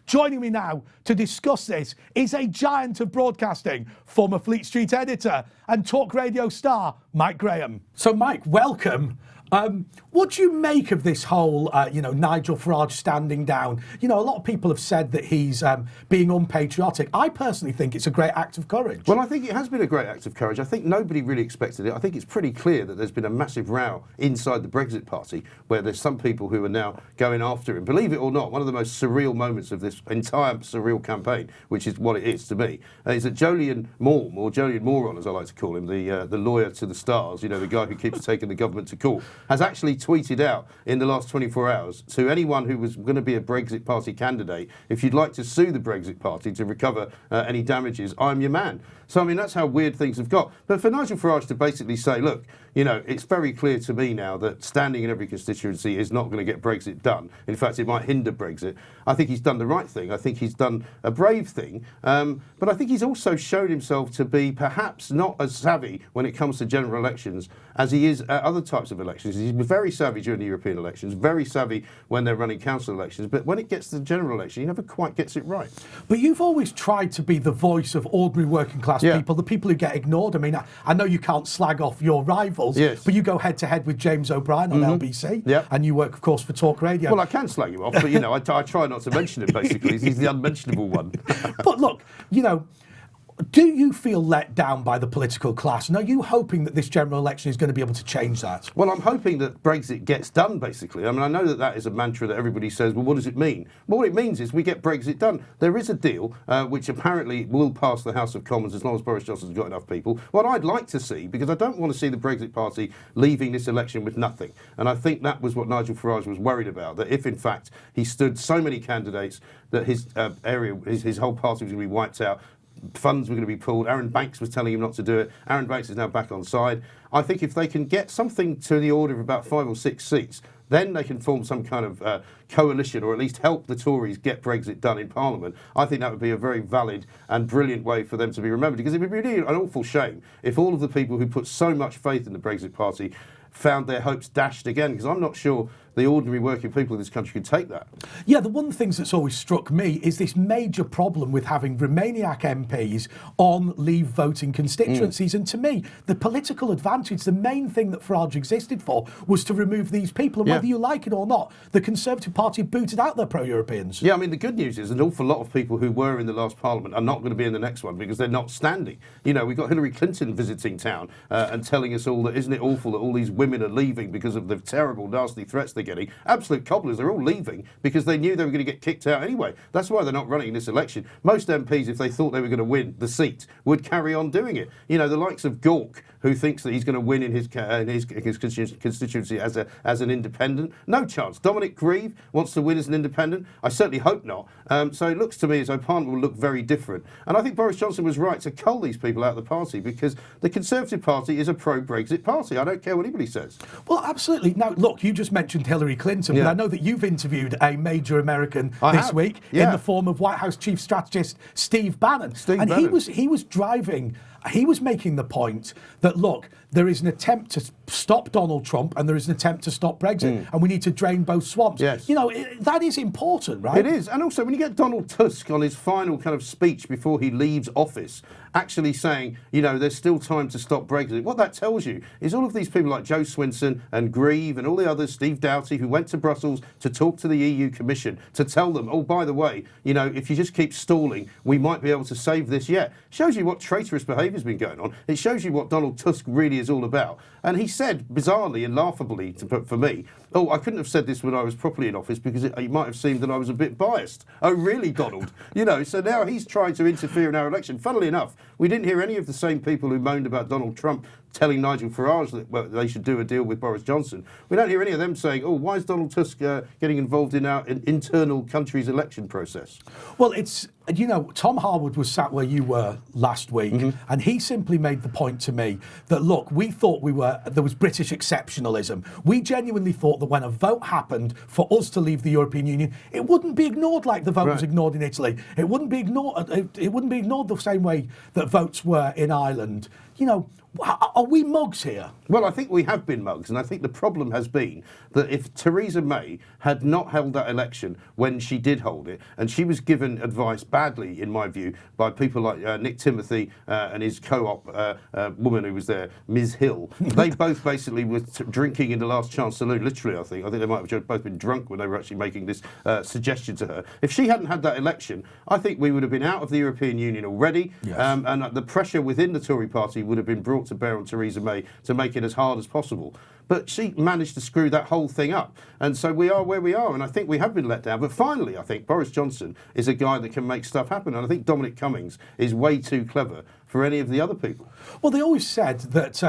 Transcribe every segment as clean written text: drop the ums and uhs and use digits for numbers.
Joining me now to discuss this is a giant of broadcasting, former Fleet Street editor and Talk Radio star, Mike Graham. So, Mike, welcome. What do you make of this whole, Nigel Farage standing down? You know, a lot of people have said that he's being unpatriotic. I personally think it's a great act of courage. Well, I think it has been a great act of courage. I think nobody really expected it. I think it's pretty clear that there's been a massive row inside the Brexit Party where there's some people who are now going after him. Believe it or not, one of the most surreal moments of this entire surreal campaign, which is what it is to me, is that Jolyon Maugham, or Jolyon Moron as I like to call him, the lawyer to the stars, you know, the guy who keeps taking the government to court, has actually tweeted out in the last 24 hours to anyone who was going to be a Brexit Party candidate, if you'd like to sue the Brexit Party to recover any damages, I'm your man. So, I mean, that's how weird things have got. But for Nigel Farage to basically say, look, you know, it's very clear to me now that standing in every constituency is not going to get Brexit done. In fact, it might hinder Brexit. I think he's done the right thing. I think he's done a brave thing. But I think he's also shown himself to be perhaps not as savvy when it comes to general elections as he is at other types of elections. He's very savvy during the European elections, very savvy when they're running council elections. But when it gets to the general election, he never quite gets it right. But you've always tried to be the voice of ordinary working class people, the people who get ignored. I mean, I know you can't slag off your rivals, but you go head to head with James O'Brien on LBC, and you work, of course, for Talk Radio. Well, I can slag him off, but, you know, I try not to mention him, basically. He's the unmentionable one. But look, you know, do you feel let down by the political class? And are you hoping that this general election is going to be able to change that? Well, I'm hoping that Brexit gets done, basically. I mean, I know that that is a mantra that everybody says, well, what does it mean? Well, what it means is we get Brexit done. There is a deal which apparently will pass the House of Commons as long as Boris Johnson's got enough people. What I'd like to see, because I don't want to see the Brexit Party leaving this election with nothing. And I think that was what Nigel Farage was worried about, that if, in fact, he stood so many candidates that his his whole party was going to be wiped out, funds were going to be pulled. Aaron Banks was telling him not to do it. Aaron Banks is now back on side. I think if they can get something to the order of about 5 or 6 seats, then they can form some kind of coalition, or at least help the Tories get Brexit done in Parliament. I think that would be a very valid and brilliant way for them to be remembered, because it would be really an awful shame if all of the people who put so much faith in the Brexit Party found their hopes dashed again, because I'm not sure the ordinary working people in this country could take that. Yeah, the one of the things that's always struck me is this major problem with having Remainiac MPs on leave voting constituencies. And to me, the political advantage, the main thing that Farage existed for, was to remove these people. And whether you like it or not, the Conservative Party booted out their pro-Europeans. Yeah, I mean, the good news is an awful lot of people who were in the last Parliament are not going to be in the next one because they're not standing. You know, we've got Hillary Clinton visiting town and telling us all that isn't it awful that all these women are leaving because of the terrible, nasty threats they're getting. Absolute cobblers, they're all leaving because they knew they were going to get kicked out anyway. That's why they're not running this election. Most MPs, if they thought they were going to win the seat, would carry on doing it. You know, the likes of Gork, who thinks that he's going to win in his constituency as an independent. No chance. Dominic Grieve wants to win as an independent. I certainly hope not. So it looks to me as though Parliament will look very different. And I think Boris Johnson was right to cull these people out of the party, because the Conservative Party is a pro-Brexit party. I don't care what anybody says. Well, absolutely. Now, look, you just mentioned Hillary Clinton, but I know that you've interviewed a major American this week in the form of White House Chief Strategist Steve Bannon. He was driving. He was making the point that, look, there is an attempt to stop Donald Trump and there is an attempt to stop Brexit, and we need to drain both swamps. Yes. You know, that is important, right? It is. And also, when you get Donald Tusk on his final kind of speech before he leaves office, actually saying, you know, there's still time to stop Brexit, what that tells you is all of these people like Joe Swinson and Grieve and all the others, Steve Doughty, who went to Brussels to talk to the EU Commission to tell them, oh, by the way, you know, if you just keep stalling, we might be able to save this yet. Shows you what traitorous behaviour has been going on. It shows you what Donald Tusk really is all about. And he said, bizarrely and laughably for me, oh, I couldn't have said this when I was properly in office because it might have seemed that I was a bit biased. Oh, really, Donald? You know, so now he's trying to interfere in our election. Funnily enough, we didn't hear any of the same people who moaned about Donald Trump telling Nigel Farage that they should do a deal with Boris Johnson. We don't hear any of them saying, oh, why is Donald Tusk getting involved in our internal country's election process? Well, it's, you know, Tom Harwood was sat where you were last week, and he simply made the point to me that, look, we thought there was British exceptionalism. We genuinely thought that when a vote happened for us to leave the European Union, it wouldn't be ignored like the vote was ignored in Italy. It wouldn't be ignored the same way that votes were in Ireland. You know, Are we mugs here? Well, I think we have been mugs, and I think the problem has been that if Theresa May had not held that election when she did hold it, and she was given advice badly, in my view, by people like Nick Timothy and his co-op woman who was there, Ms. Hill, they both basically were drinking in the last chance saloon, literally, I think. I think they might have both been drunk when they were actually making this suggestion to her. If she hadn't had that election, I think we would have been out of the European Union already, yes. And the pressure within the Tory party would have been brought to bear on Theresa May to make it as hard as possible. But she managed to screw that whole thing up. And so we are where we are. And I think we have been let down. But finally, I think Boris Johnson is a guy that can make stuff happen. And I think Dominic Cummings is way too clever for any of the other people. Well, they always said that,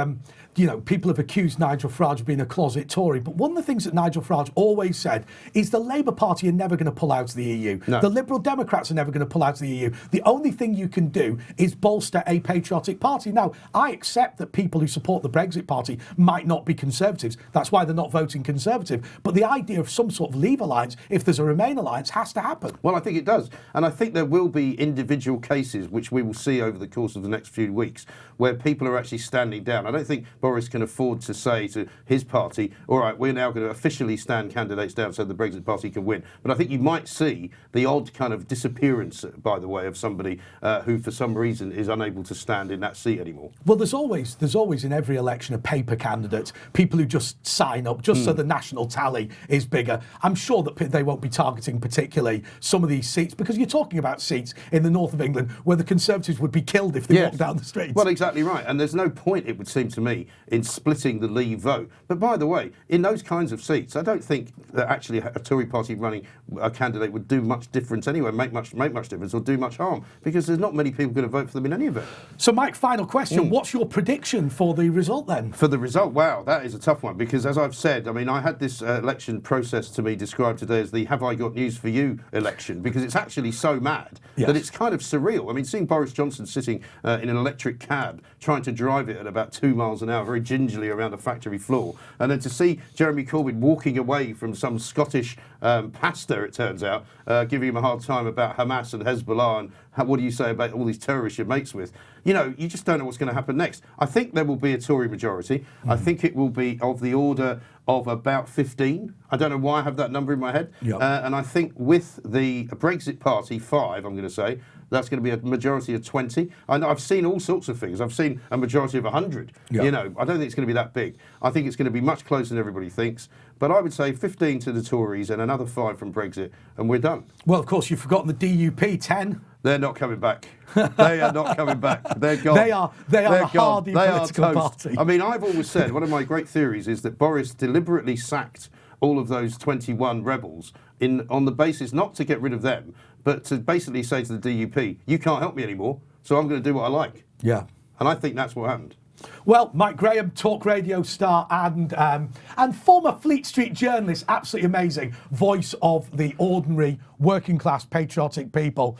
people have accused Nigel Farage of being a closet Tory. But one of the things that Nigel Farage always said is the Labour Party are never going to pull out of the EU. No. The Liberal Democrats are never going to pull out of the EU. The only thing you can do is bolster a patriotic party. Now, I accept that people who support the Brexit Party might not be Conservatives. That's why they're not voting Conservative. But the idea of some sort of Leave alliance, if there's a Remain alliance, has to happen. Well, I think it does. And I think there will be individual cases, which we will see over the course of the next few weeks, where people are actually standing down. I don't think Boris can afford to say to his party, all right, we're now going to officially stand candidates down so the Brexit Party can win. But I think you might see the odd kind of disappearance, by the way, of somebody who for some reason is unable to stand in that seat anymore. Well, there's always in every election a paper candidate, people who just sign up just so the national tally is bigger. I'm sure that they won't be targeting particularly some of these seats, because you're talking about seats in the north of England where the Conservatives would be killed if they walked down the streets. Well, exactly right. And there's no point, it would seem to me, in splitting the Leave vote. But by the way, in those kinds of seats, I don't think that actually a Tory party running a candidate would do much difference anyway, make much difference or do much harm, because there's not many people going to vote for them in any event. So, Mike, final question. What's your prediction for the result then? For the result, wow, that is a tough one, because as I've said, I mean, I had this election process to me described today as the Have I Got News For You election, because it's actually so mad that it's kind of surreal. I mean, seeing Boris Johnson sitting in an electric cab trying to drive it at about 2 miles an hour very gingerly around a factory floor, and then to see Jeremy Corbyn walking away from some Scottish pastor, it turns out, giving him a hard time about Hamas and Hezbollah and what do you say about all these terrorists you're mates with. You know, you just don't know what's going to happen next. I think there will be a Tory majority. I think it will be of the order of about 15. I don't know why I have that number in my head. And I think with the Brexit Party, 5, I'm going to say, that's going to be a majority of 20. I've seen all sorts of things. I've seen a majority of 100. You know, I don't think it's going to be that big. I think it's going to be much closer than everybody thinks. But I would say 15 to the Tories and another 5 from Brexit, and we're done. Well, of course, you've forgotten the DUP, 10. They're not coming back. They are not coming back. They're gone. They are a hardy political party. I mean, I've always said, one of my great theories is that Boris deliberately sacked all of those 21 rebels on the basis not to get rid of them, but to basically say to the DUP, you can't help me anymore, so I'm going to do what I like. Yeah. And I think that's what happened. Well, Mike Graham, Talk Radio star and former Fleet Street journalist, absolutely amazing, voice of the ordinary working class patriotic people.